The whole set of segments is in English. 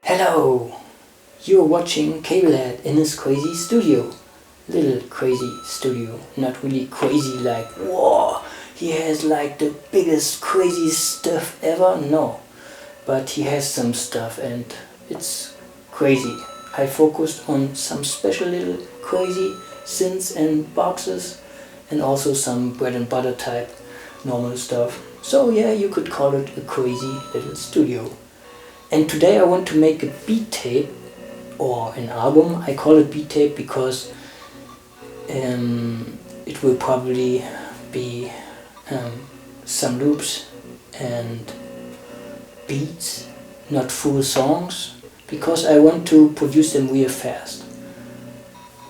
Hello! You're watching Kablehead in his crazy studio. Little crazy studio. Not really crazy like, whoa, he has like the biggest crazy stuff ever. No. But he has some stuff and it's crazy. I focused on some special little crazy synths and boxes and also some bread and butter type normal stuff. So yeah, you could call it a crazy little studio. And today I want to make a beat tape or an album. I call it beat tape because it will probably be some loops and beats, not full songs, because I want to produce them real fast.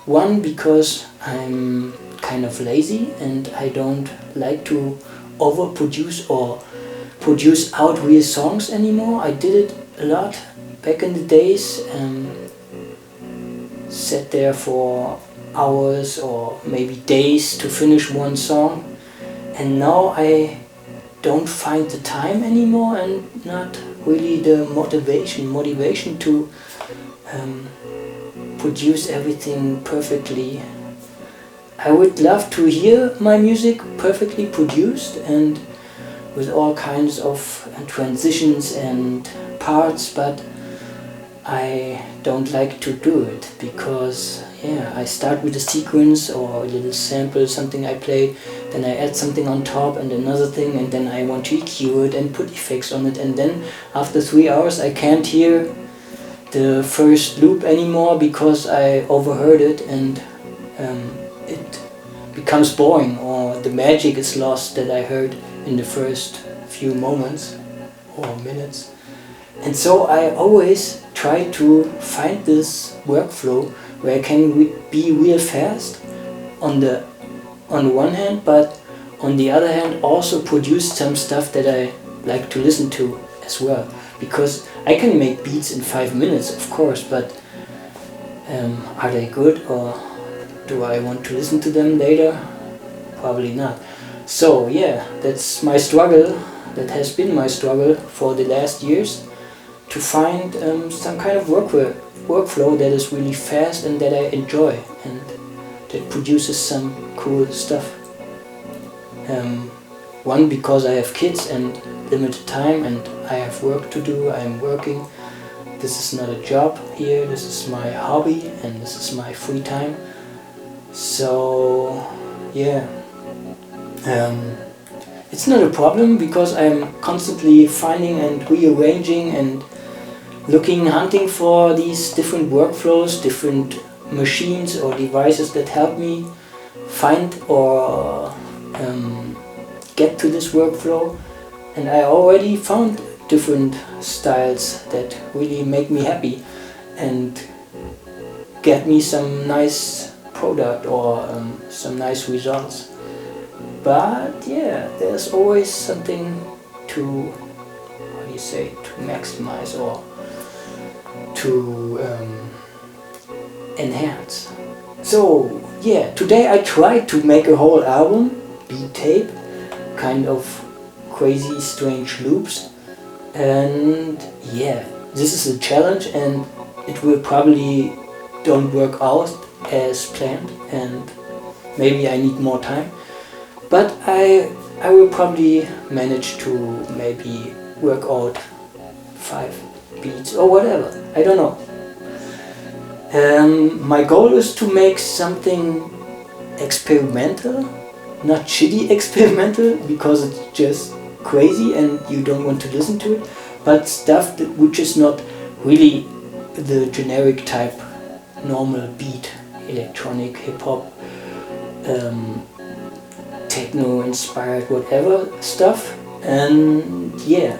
One, because I'm kind of lazy and I don't like to overproduce or produce out real songs anymore. I did it a lot back in the days, sat there for hours or maybe days to finish one song, and now I don't find the time anymore and not really the motivation to produce everything perfectly. I would love to hear my music perfectly produced and with all kinds of transitions and parts, but I don't like to do it because I start with a sequence or a little sample, something I play, then I add something on top and another thing, and then I want to EQ it and put effects on it, and then after 3 hours I can't hear the first loop anymore because I overheard it and it becomes boring, or the magic is lost that I heard in the first few moments or minutes. And so I always try to find this workflow where I can be real fast on the one hand, but on the other hand also produce some stuff that I like to listen to as well. Because I can make beats in 5 minutes, of course, but are they good, or do I want to listen to them later? Probably not. So yeah, that's my struggle. That has been my struggle for the last years, to find some kind of workflow that is really fast and that I enjoy and that produces some cool stuff. One, because I have kids and limited time and I have work to do. I am working. This is not a job here, this is my hobby and this is my free time. So yeah, it's not a problem because I'm constantly finding and rearranging and hunting for these different workflows, different machines or devices that help me find or get to this workflow. And I already found different styles that really make me happy and get me some nice product or some nice results. But yeah, there's always something to, to maximize or to enhance. So yeah, today I tried to make a whole album, beat tape, kind of crazy strange loops, and yeah, this is a challenge and it will probably don't work out as planned and maybe I need more time, but I will probably manage to maybe work out 5 beats or whatever, I don't know. My goal is to make something experimental, not shitty experimental because it's just crazy and you don't want to listen to it, but stuff which is not really the generic type normal beat, electronic, hip-hop, techno inspired, whatever stuff. And yeah,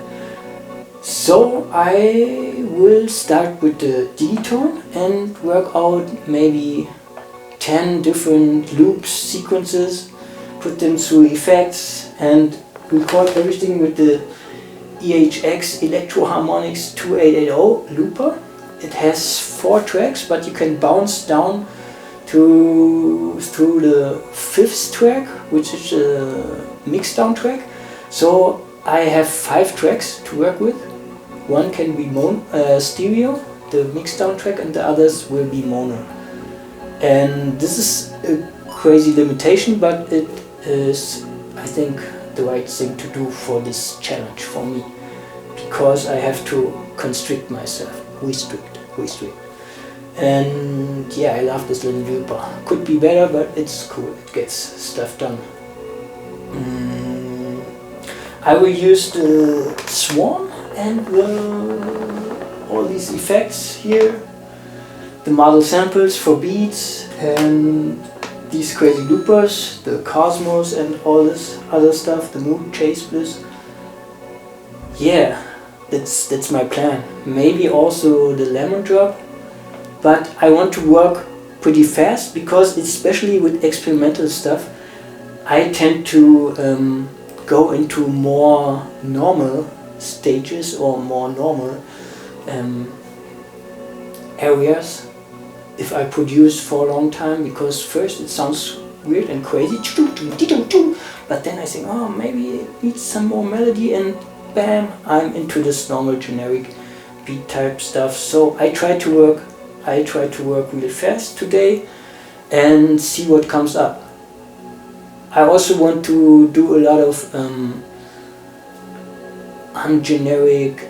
so I will start with the Digitone and work out maybe 10 different loops, sequences, put them through effects and record everything with the EHX Electro Harmonics 2880 looper. It has 4 tracks, but you can bounce down through the 5th track, which is a mixdown track. So I have 5 tracks to work with, One can be stereo, the mixdown track, and the others will be mono. And this is a crazy limitation, but it is, I think, the right thing to do for this challenge for me, because I have to constrict myself, restrict. And yeah, I love this little looper. Could be better, but it's cool, it gets stuff done. I will use the Swarm and all these effects here, the model samples for beats, and these crazy loopers, the Cosmos and all this other stuff, the Mood, Chase, Bliss. Yeah, that's my plan. Maybe also the Lemon Drop, but I want to work pretty fast, because especially with experimental stuff I tend to go into more normal stages or more normal areas if I produce for a long time, because first it sounds weird and crazy, but then I think, oh, maybe it needs some more melody, and bam, I'm into this normal generic beat type stuff. So I try to work really fast today and see what comes up. I also want to do a lot of ungeneric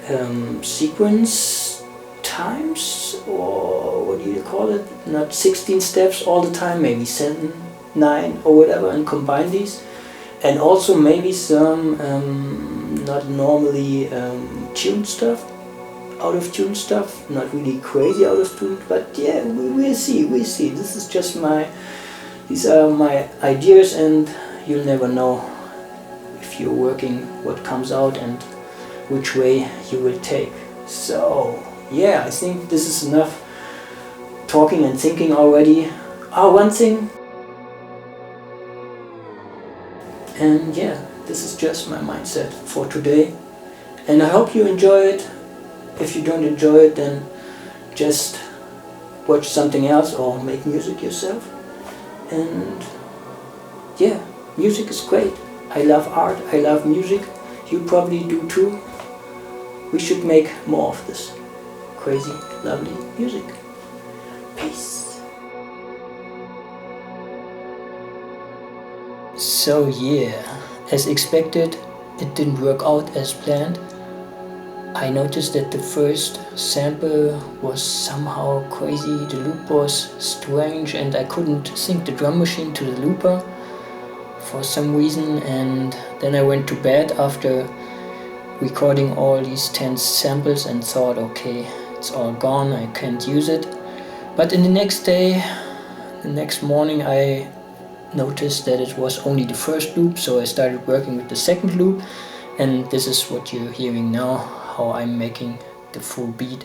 sequence times, or what do you call it, not 16 steps all the time, maybe 7, 9 or whatever, and combine these. And also maybe some not normally tuned stuff, out of tune stuff, not really crazy out of tune, but yeah, we'll see. This is just these are my ideas, and you'll never know if you're working what comes out and which way you will take. So yeah, I think this is enough talking and thinking already. One thing, and yeah, this is just my mindset for today, and I hope you enjoy it. If you don't enjoy it, then just watch something else or make music yourself. And yeah, music is great. I love art, I love music. You probably do too. We should make more of this crazy, lovely music. Peace. So yeah, as expected, it didn't work out as planned. I noticed that the first sample was somehow crazy, the loop was strange, and I couldn't sync the drum machine to the looper for some reason, and then I went to bed after recording all these 10 samples and thought, okay, it's all gone, I can't use it. But in the next morning, I noticed that it was only the first loop, so I started working with the second loop, and this is what you're hearing now, how I'm making the full beat.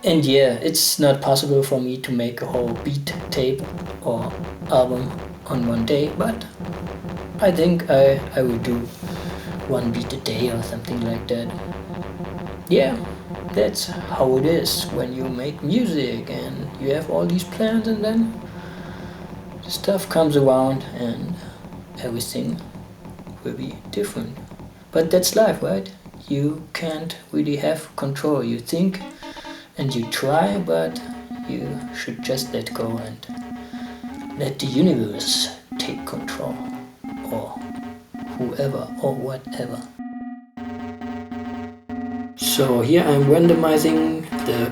And yeah, it's not possible for me to make a whole beat tape or album on one day, but I think I will do one beat a day or something like that. Yeah, that's how it is when you make music and you have all these plans, and then stuff comes around and everything will be different. But that's life, right? You can't really have control. You think and you try, but you should just let go and let the universe take control, or whoever or whatever. So here I'm randomizing the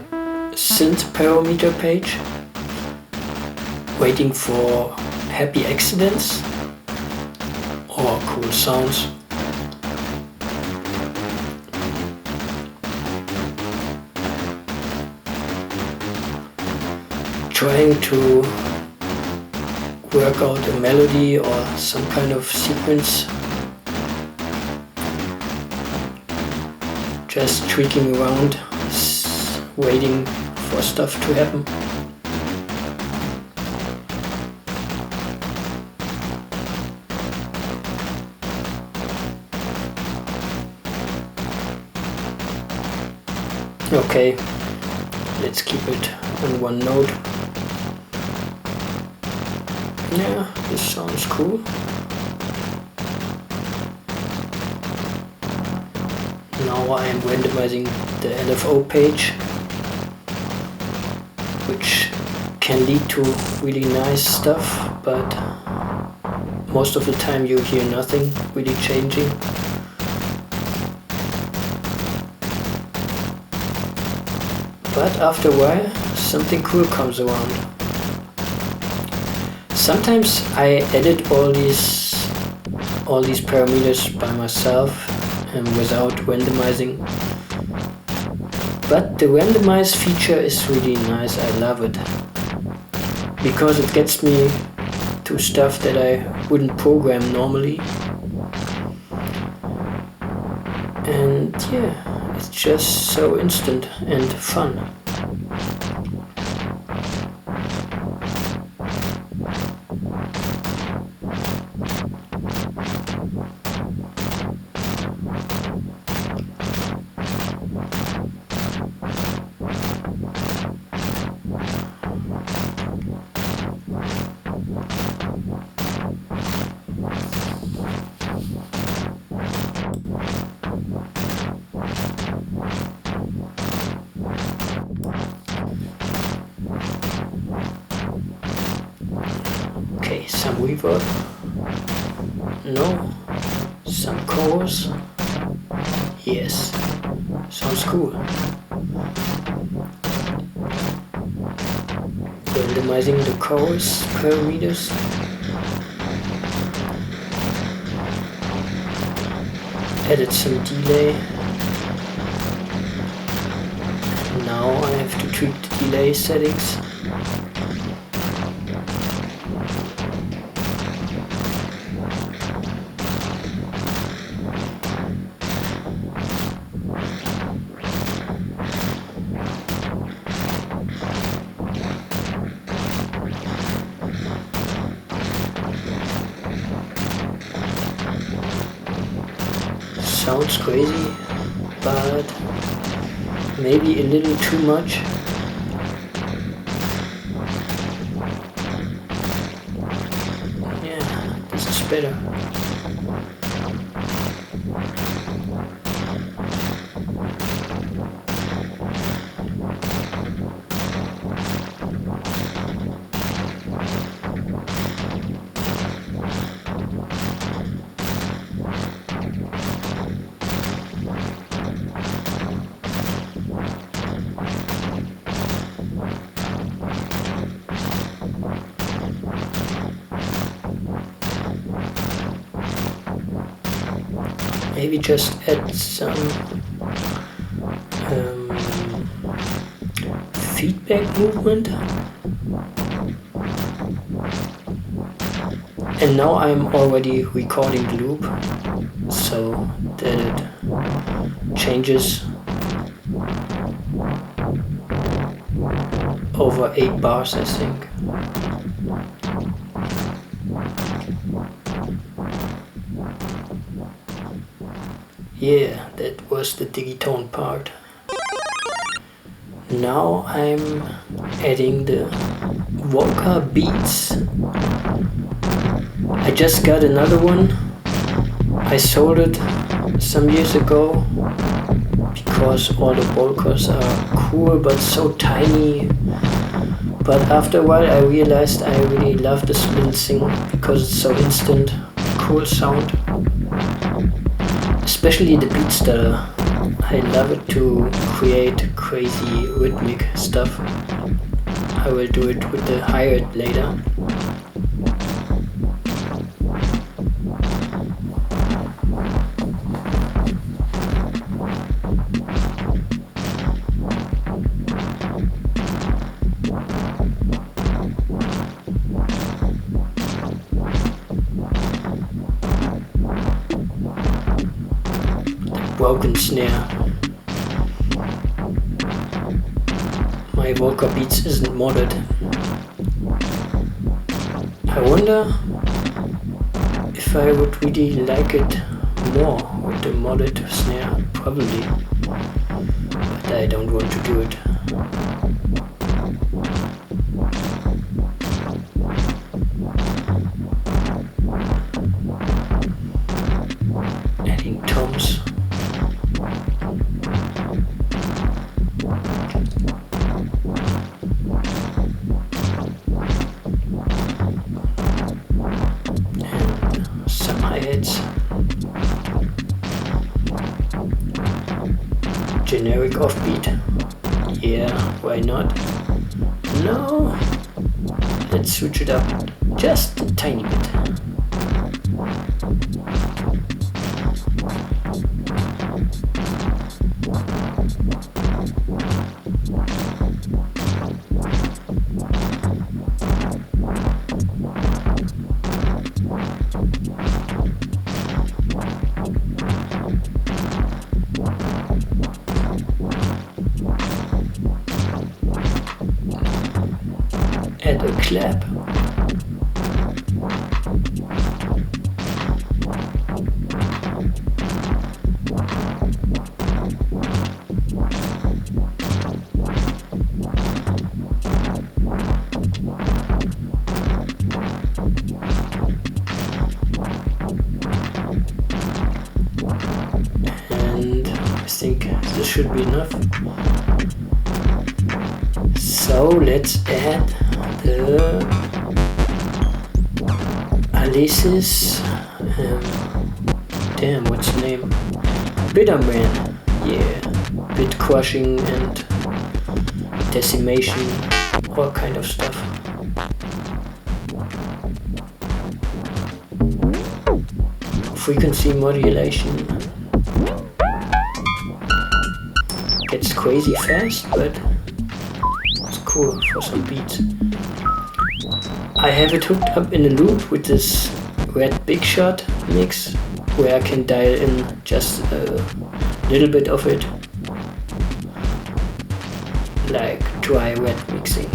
synth parameter page, waiting for happy accidents or cool sounds. Trying to work out a melody or some kind of sequence. Just tweaking around, waiting for stuff to happen. Okay, let's keep it on one note. Yeah, this sounds cool. now I am randomizing the LFO page, which can lead to really nice stuff, but most of the time you hear nothing really changing. But after a while, something cool comes around. Sometimes I edit all these parameters by myself and without randomizing. But the randomize feature is really nice, I love it. Because it gets me to stuff that I wouldn't program normally. And yeah, it's just so instant and fun. Okay, some reverb. No. Some chorus. Yes. Sounds cool. Randomizing the chorus parameters. Added some delay. Now I have to tweak the delay settings. Sounds crazy, but maybe a little too much. Yeah, this is better. Maybe just add some feedback movement. And now I'm already recording the loop so that it changes over 8 bars, I think. Yeah, that was the Digitone part. Now I'm adding the Volca beats. I just got another one. I sold it some years ago because all the Volcas are cool but so tiny. But after a while I realized I really love the splicing because it's so instant, cool sound. Especially the beat stutter. I love it to create crazy rhythmic stuff. I will do it with the hi-hat later. Broken snare. My Volca Beats isn't modded. I wonder if I would really like it more with the modded snare. Probably, but I don't want to do it. Adding toms. offbeat. Yeah, why not? No, let's switch it up just a tiny bit. Add a clap. And I think this should be enough. So let's add the Alesis, damn, what's the name? Bitrman, yeah, bit crushing and decimation, all kind of stuff. Frequency modulation gets crazy fast, but it's cool for some beats. I have it hooked up in a loop with this red big shot mix where I can dial in just a little bit of it, like dry red mixing.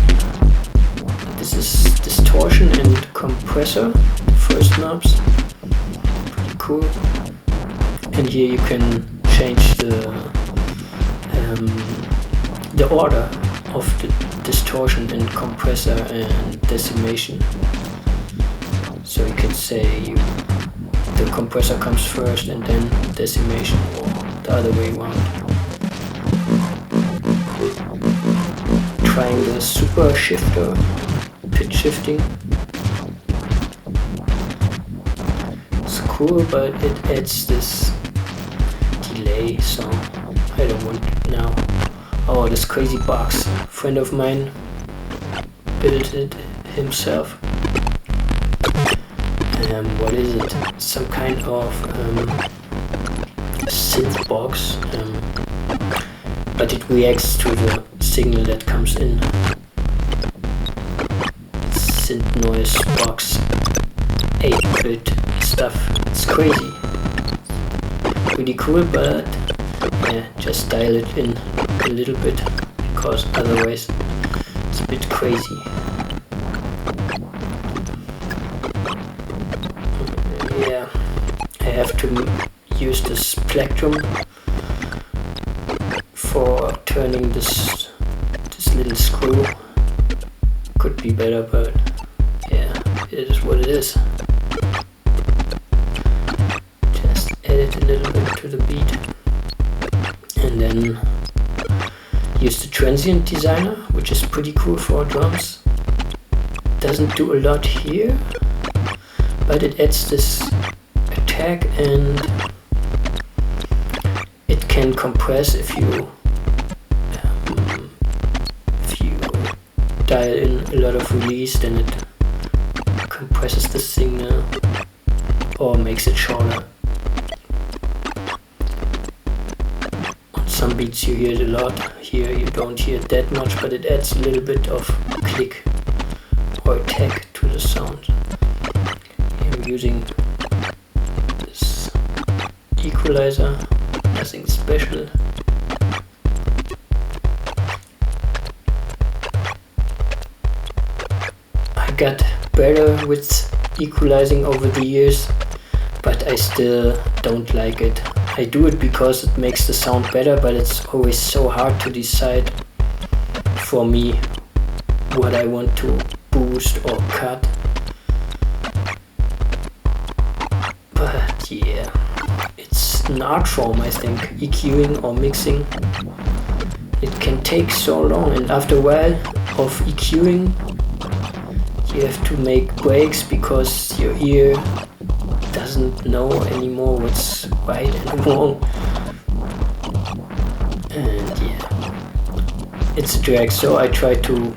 This is distortion and compressor, the first knobs, pretty cool. And here you can change the order of the distortion and compressor and decimation. So you can say the compressor comes first and then decimation, or the other way around. Trying the super shifter, pitch shifting. It's cool, but it adds this delay, so I don't want it now. Oh, this crazy box. A friend of mine built it himself. What is it? Some kind of synth box, but it reacts to the signal that comes in. Synth Noisebox 8-bit stuff. It's crazy. Pretty cool, but yeah, just dial it in a little bit, because otherwise it's a bit crazy. Yeah, I have to use this plectrum for turning this little screw. Could be better, but yeah, it is what it is. Just add it a little bit to the beat. And then use the transient designer, which is pretty cool for drums. Doesn't do a lot here, but it adds this attack and it can compress if you dial in a lot of release, then it compresses the signal or makes it shorter. Some beats you hear it a lot, here you don't hear it that much, but it adds a little bit of click or attack to the sound. I'm using this equalizer, nothing special. I got better with equalizing over the years, but I still don't like it. I do it because it makes the sound better, but it's always so hard to decide for me what I want to boost or cut. But yeah, it's an art form, I think, EQing or mixing. It can take so long, and after a while of EQing you have to make breaks because your ear doesn't know anymore what's right and wrong. And yeah, it's a drag, so I try to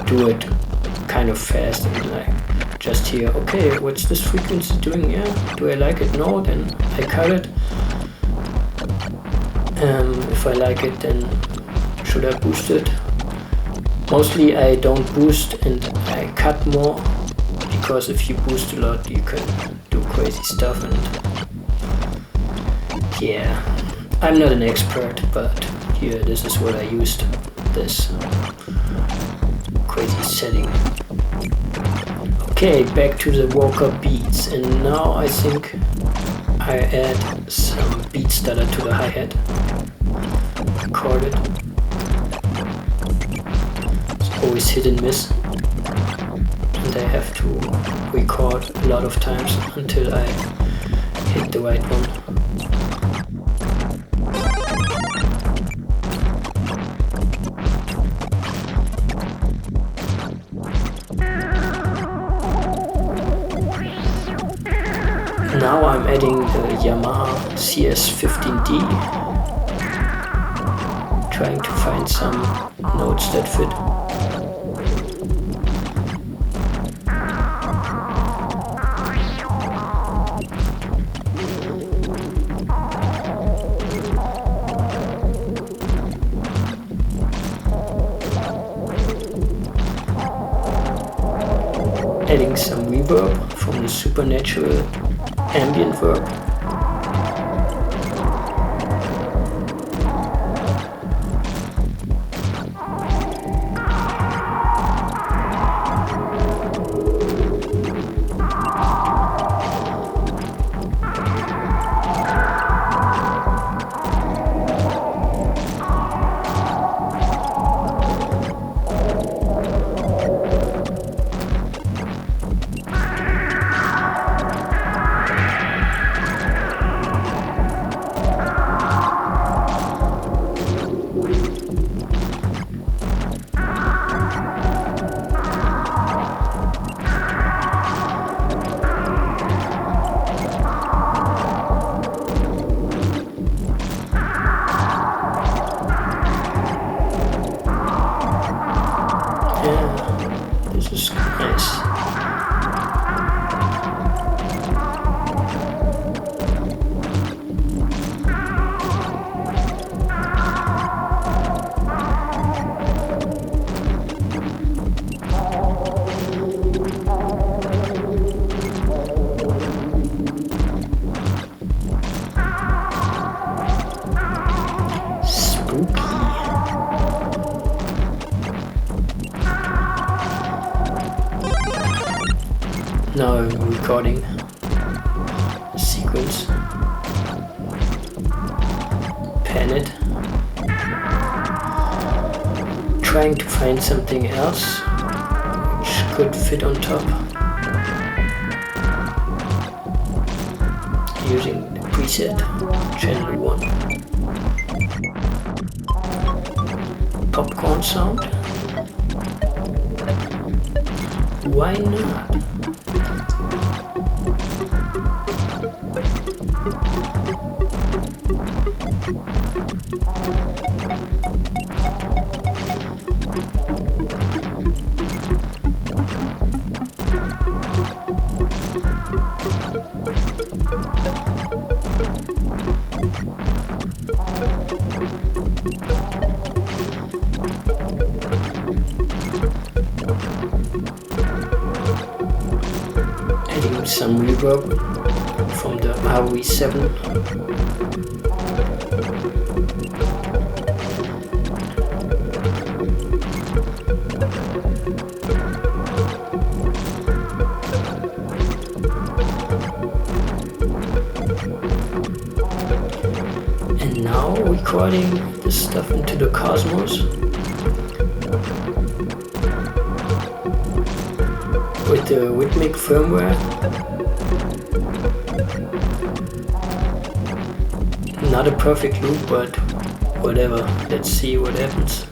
do it kind of fast and like just hear, okay, what's this frequency doing? Yeah, do I like it? No, then I cut it. If I like it, then should I boost it? Mostly I don't boost and I cut more, because if you boost a lot you can do crazy stuff, and yeah, I'm not an expert, but here this is what I used, this crazy setting. Okay, back to the Volca beats, and now I think I add some beat stutter to the hi-hat, record it. It's always hit and miss, and I have to record a lot of times until I hit the right one. Now I'm adding the Yamaha CS15D, trying to find some notes that fit. Adding some reverb from the supernatural ambient verb. This is nice. Now I'm recording a sequence, pan it, trying to find something else which could fit on top, using the preset channel 1. Popcorn sound, why not? Adding some reverb from the RV7. And now recording this stuff into the Cosmos with the rhythmic firmware. Not a perfect loop, but whatever, let's see what happens.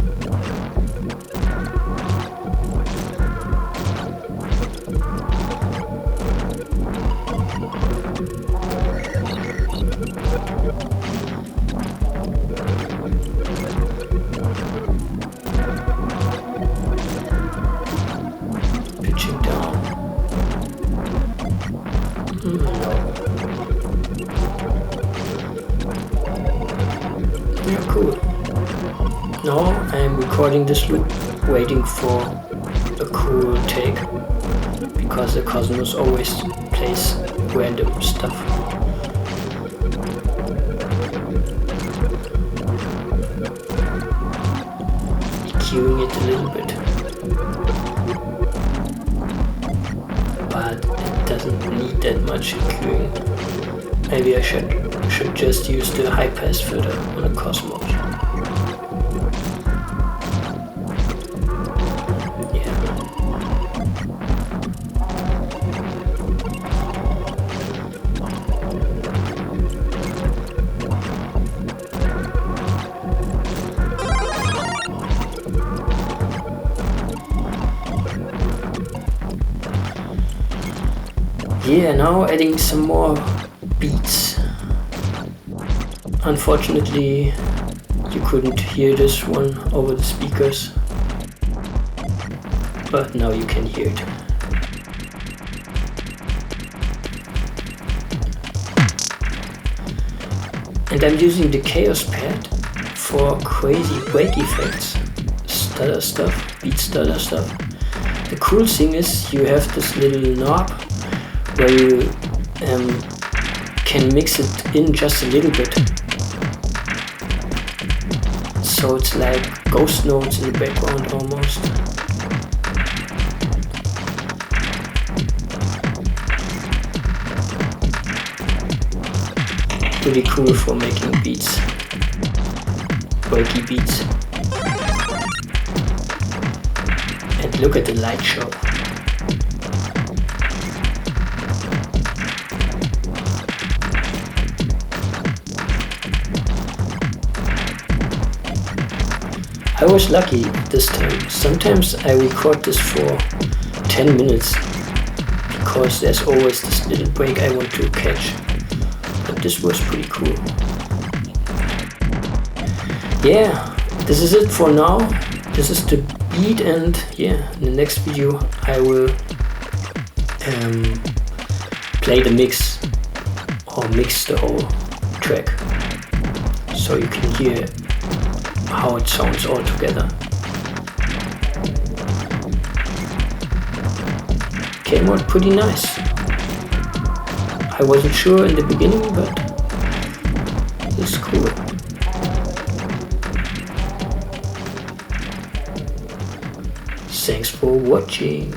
recording this loop, waiting for a cool take, because the Cosmos always plays random stuff. EQing it a little bit, but it doesn't need that much EQing. Maybe I should just use the high pass filter on the Cosmos. Yeah, now adding some more beats. Unfortunately, you couldn't hear this one over the speakers, but now you can hear it. And I'm using the Kaoss pad for crazy break effects, stutter stuff, beat stutter stuff. The cool thing is you have this little knob where you can mix it in just a little bit. So it's like ghost notes in the background almost. Pretty cool for making beats, breaky beats. And look at the light show. I was lucky this time. Sometimes I record this for 10 minutes because there's always this little break I want to catch. But this was pretty cool. Yeah, this is it for now. This is the beat, and yeah, in the next video I will play the mix or mix the whole track so you can hear how it sounds all together. Came out pretty nice. I wasn't sure in the beginning, but it's cool. Thanks for watching.